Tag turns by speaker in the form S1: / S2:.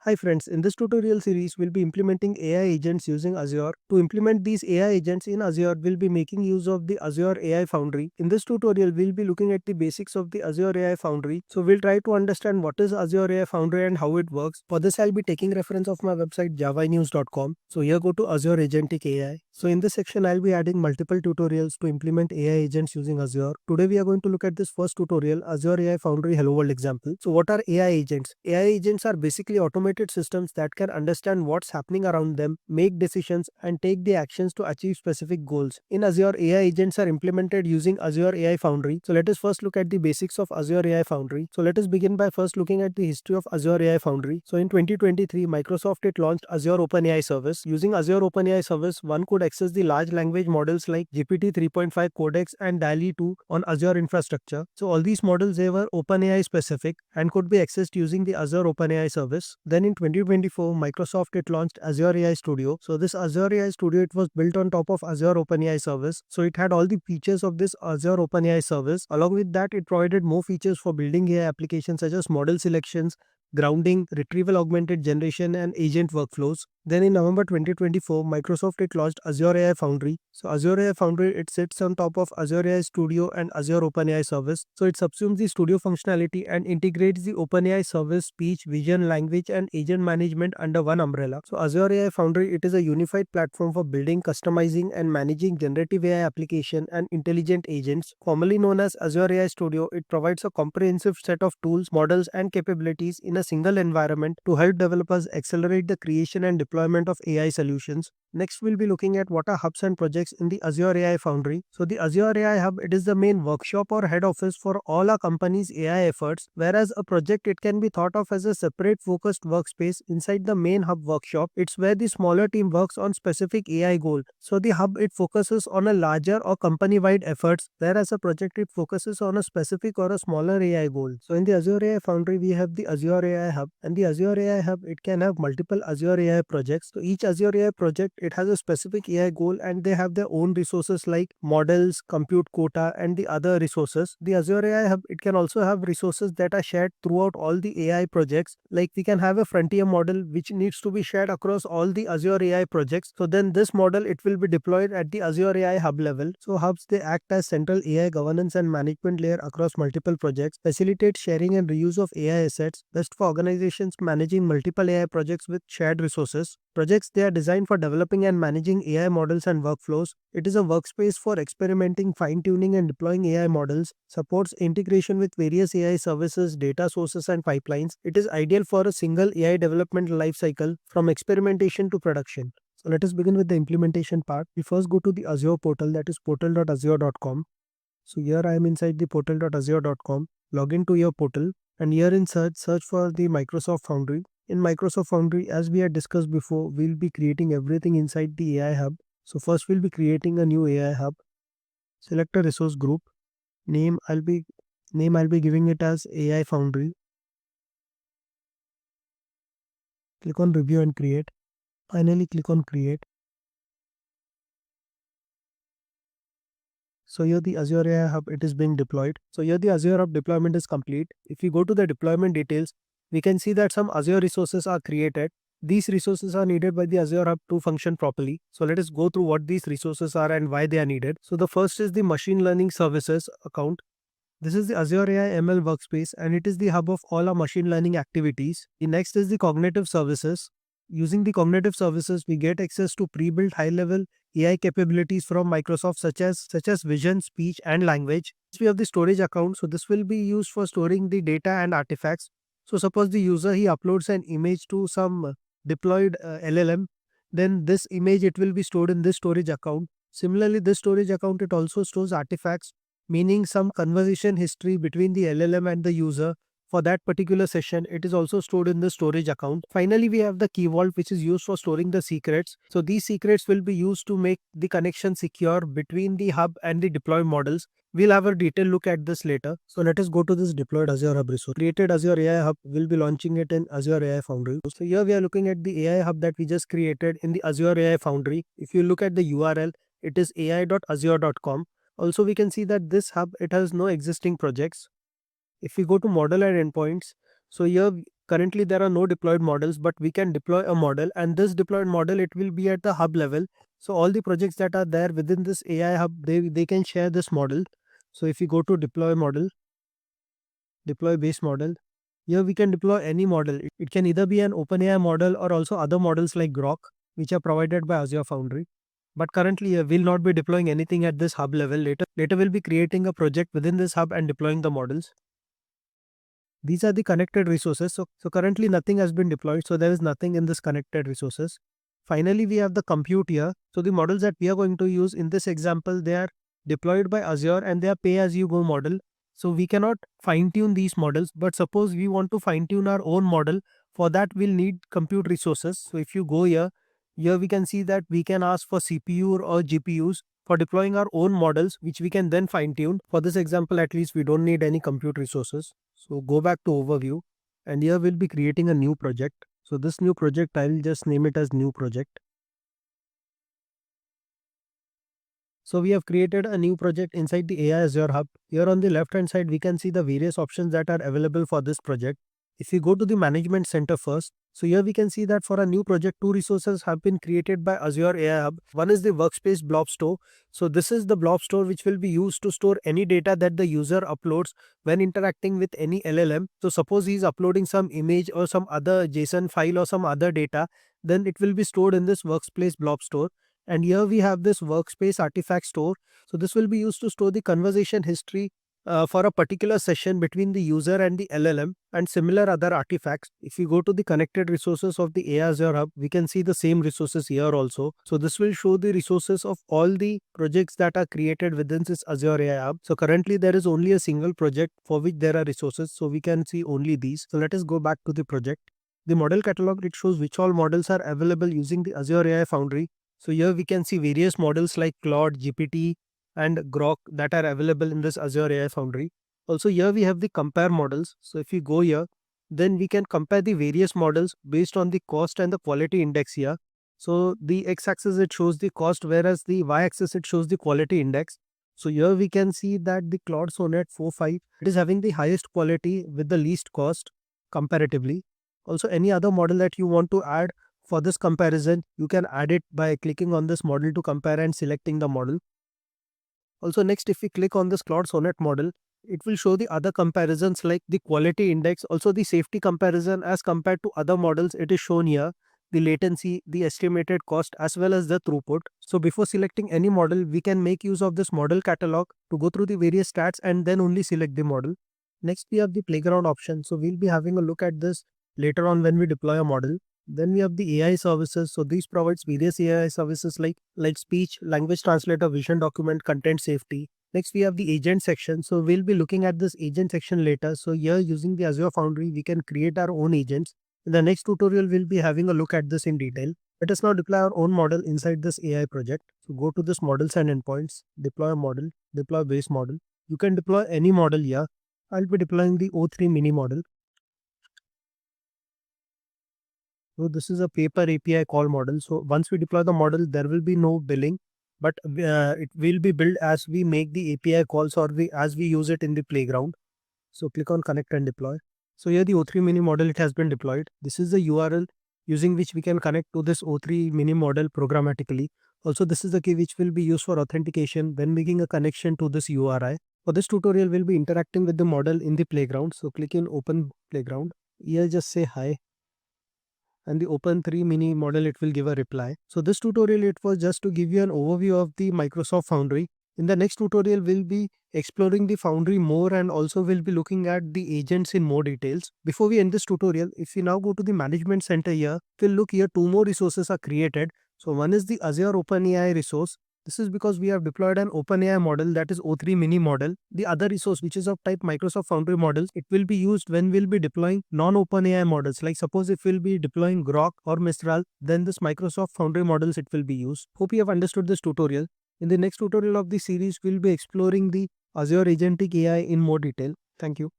S1: Hi friends, in this tutorial series we'll be implementing AI agents using Azure. To implement these AI agents in Azure, we'll be making use of the Azure AI Foundry. In this tutorial, we'll be looking at the basics of the Azure AI Foundry. So we'll try to understand what is Azure AI Foundry and how it works. For this, I'll be taking reference of my website javanews.com. So here go to Azure Agentic AI. So in this section, I'll be adding multiple tutorials to implement AI agents using Azure. Today we are going to look at this first tutorial, Azure AI Foundry Hello World example. So what are AI agents? AI agents are basically automated systems that can understand what's happening around them, make decisions, and take the actions to achieve specific goals. In Azure, AI agents are implemented using Azure AI Foundry. So let us first look at the basics of Azure AI Foundry. So let us begin by first looking at the history of Azure AI Foundry. So in 2023, Microsoft launched Azure OpenAI Service. Using Azure OpenAI Service, one could access the large language models like GPT 3.5 Codex and DALL-E 2 on Azure infrastructure. So all these models, they were OpenAI specific and could be accessed using the Azure OpenAI service. Then in 2024, Microsoft launched Azure AI Studio. So this Azure AI Studio, it was built on top of Azure OpenAI service. So it had all the features of this Azure OpenAI service. Along with that, it provided more features for building AI applications such as model selections, grounding, retrieval augmented generation, and agent workflows. Then in November 2024, Microsoft launched Azure AI Foundry. So Azure AI Foundry, it sits on top of Azure AI Studio and Azure OpenAI service. So it subsumes the Studio functionality and integrates the OpenAI service, speech, vision, language, and agent management under one umbrella. So Azure AI Foundry, it is a unified platform for building, customizing, and managing generative AI application and intelligent agents. Formerly known as Azure AI Studio, it provides a comprehensive set of tools, models, and capabilities in a single environment to help developers accelerate the creation and deployment of AI solutions. Next, we'll be looking at what are hubs and projects in the Azure AI Foundry. So the Azure AI Hub, it is the main workshop or head office for all our company's AI efforts, whereas a project, it can be thought of as a separate focused workspace inside the main hub workshop. It's where the smaller team works on specific AI goal. So the hub, it focuses on a larger or company-wide efforts, whereas a project, it focuses on a specific or a smaller AI goal. So in the Azure AI Foundry, we have the Azure AI Hub, and the Azure AI Hub, it can have multiple Azure AI projects. So each Azure AI project, it has a specific AI goal and they have their own resources like models, compute quota, and the other resources. The Azure AI Hub, it can also have resources that are shared throughout all the AI projects. Like we can have a frontier model which needs to be shared across all the Azure AI projects. So then this model, it will be deployed at the Azure AI Hub level. So hubs, they act as central AI governance and management layer across multiple projects, facilitate sharing and reuse of AI assets, best for organizations managing multiple AI projects with shared resources. Projects, they are designed for developing and managing AI models and workflows. It is a workspace for experimenting, fine-tuning, and deploying AI models, supports integration with various AI services, data sources, and pipelines. It is ideal for a single AI development lifecycle from experimentation to production. So let us begin with the implementation part. We first go to the Azure portal, that is portal.azure.com. So here I am inside the portal.azure.com. Log into your portal, and here in search for the Microsoft Foundry. In Microsoft Foundry, as we had discussed before, we'll be creating everything inside the AI Hub. So first we'll be creating a new AI Hub. Select a resource group. Name I'll be giving it as AI Foundry. Click on review and create. Finally click on create. So here the Azure AI Hub, it is being deployed. So here the Azure Hub deployment is complete. If you go to the deployment details, we can see that some Azure resources are created. These resources are needed by the Azure Hub to function properly. So let us go through what these resources are and why they are needed. So the first is the machine learning services account. This is the Azure AI ML workspace and it is the hub of all our machine learning activities. The next is the cognitive services. Using the cognitive services, we get access to pre-built high-level AI capabilities from Microsoft such as vision, speech, and language. We have the storage account, so this will be used for storing the data and artifacts. So suppose the user, he uploads an image to some deployed LLM, then this image, it will be stored in this storage account. Similarly, this storage account, it also stores artifacts, meaning some conversation history between the LLM and the user. For that particular session, it is also stored in the storage account. Finally, we have the key vault, which is used for storing the secrets. So these secrets will be used to make the connection secure between the hub and the deployed models. We'll have a detailed look at this later. So let us go to this deployed Azure Hub resource. Created Azure AI Hub, will be launching it in Azure AI Foundry. So here we are looking at the AI Hub that we just created in the Azure AI Foundry. If you look at the URL, it is ai.azure.com. Also, we can see that this hub, it has no existing projects. If we go to model and endpoints, so here Currently there are no deployed models, but we can deploy a model, and this deployed model, it will be at the hub level. So all the projects that are there within this AI hub, they can share this model. So if you go to deploy model, deploy base model, here we can deploy any model. It can either be an OpenAI model or also other models like Grok, which are provided by Azure Foundry. But currently, we'll not be deploying anything at this hub level. Later we'll be creating a project within this hub and deploying the models. These are the connected resources. So currently nothing has been deployed. So there is nothing in this connected resources. Finally, we have the compute here. So the models that we are going to use in this example, they are deployed by Azure and they are pay as you go model. So we cannot fine tune these models, but suppose we want to fine tune our own model. For that, we'll need compute resources. So if you go here we can see that we can ask for CPU or GPUs for deploying our own models, which we can then fine tune. For this example, at least we don't need any compute resources. So go back to overview, and here we'll be creating a new project. So this new project, I'll just name it as new project. So we have created a new project inside the AI Azure Hub. Here on the left hand side, we can see the various options that are available for this project. If we go to the management center first, so here we can see that for a new project, two resources have been created by Azure AI Hub. One is the workspace blob store. So this is the blob store which will be used to store any data that the user uploads when interacting with any LLM. So suppose he is uploading some image or some other JSON file or some other data, then it will be stored in this workspace blob store. And here we have this workspace artifact store. So this will be used to store the conversation history for a particular session between the user and the LLM and similar other artifacts. If you go to the connected resources of the AI Azure Hub, we can see the same resources here also. So this will show the resources of all the projects that are created within this Azure AI Hub. So currently there is only a single project for which there are resources. So we can see only these. So let us go back to the project. The model catalog, it shows which all models are available using the Azure AI Foundry. So here we can see various models like Claude, GPT, and Grok that are available in this Azure AI Foundry. Also here we have the compare models. So if you go here, then we can compare the various models based on the cost and the quality index here. So the x-axis, it shows the cost, whereas the y-axis, it shows the quality index. So here we can see that the Claude Sonnet 4.5, it is having the highest quality with the least cost comparatively. Also any other model that you want to add for this comparison, you can add it by clicking on this model to compare and selecting the model. Also next, if we click on this Claude Sonnet model, it will show the other comparisons like the quality index, also the safety comparison as compared to other models. It is shown here, the latency, the estimated cost, as well as the throughput. So before selecting any model, we can make use of this model catalog to go through the various stats and then only select the model. Next, we have the playground option. So we'll be having a look at this later on when we deploy a model. Then we have the AI services. So these provides various AI services like speech, language translator, vision document, content safety. Next, we have the agent section. So we'll be looking at this agent section later. So here using the Azure Foundry, we can create our own agents. In the next tutorial, we'll be having a look at this in detail. Let us now deploy our own model inside this AI project. So go to this models and endpoints, deploy a model, deploy base model. You can deploy any model here. I'll be deploying the O3 mini model. So this is a paper API call model. So once we deploy the model, there will be no billing, but it will be billed as we make the API calls or as we use it in the playground. So click on connect and deploy. So here the O3 mini model, it has been deployed. This is the URL using which we can connect to this O3 mini model programmatically. Also, this is the key which will be used for authentication when making a connection to this URI. For this tutorial, we'll be interacting with the model in the playground. So click in open playground. Here just say hi, and the Open3 mini model, it will give a reply. So this tutorial, it was just to give you an overview of the Microsoft Foundry. In the next tutorial, we'll be exploring the Foundry more, and also we'll be looking at the agents in more details. Before we end this tutorial, if we now go to the management center here, we'll look here, two more resources are created. So one is the Azure OpenAI resource. This is because we have deployed an OpenAI model, that is O3 mini model. The other resource, which is of type Microsoft Foundry models, it will be used when we'll be deploying non-OpenAI models. Like suppose if we'll be deploying Grok or Mistral, then this Microsoft Foundry models, it will be used. Hope you have understood this tutorial. In the next tutorial of the series, we'll be exploring the Azure Agentic AI in more detail. Thank you.